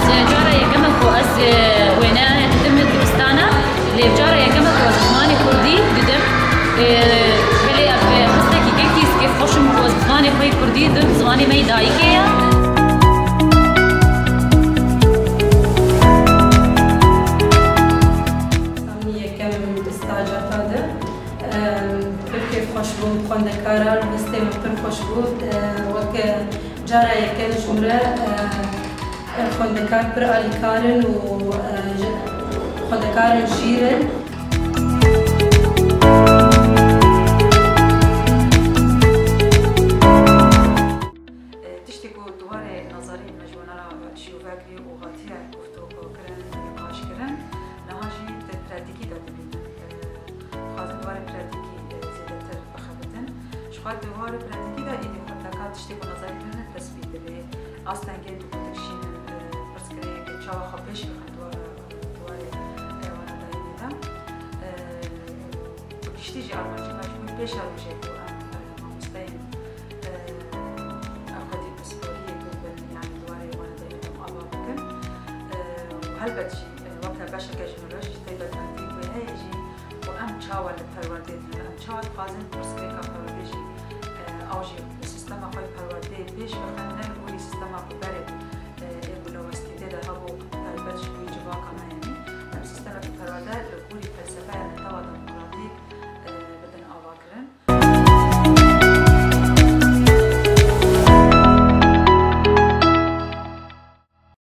جارة يكمل كواس وينا تدم دبستانا اللي جارة يكمل كواس زماني كردي تدم بلي أب خستكي كيس كيف خوشم كواس زماني خوي كردي دم زماني ماي دايكيا سامي يكمل استاجات هذا كيف خوش بود خواندکارا بسته من خوش بود وک جارة يكمل جمرة خواندکار پر آلیکارن و خواندکارن شیرن تشتكو دوار نظري مجموعة شيوفاكري وغطية كفتو كرن نقاش كرن نهاجي براتيكي دادبين خازن دوار براتيكي زيادتر بخبتن شخوات دوار براتيكي دا ايدي خواندکار تشتكو نظري كرن تثبيت دبي اصلا كي دكتشين برسكري كتشاوا خبش بخن دوار وانا دايمي دا وكشتيجي ارمانجي مجموعي بيش هاروجي بو مستين هلبتشي وقتها باشا كجنراش تيبت عندي وهيجي وأم تشاور للبروردي أم تشاور قازم برسكريكا برورديجي أوجي السيستم أخوي بروردي بيش بخن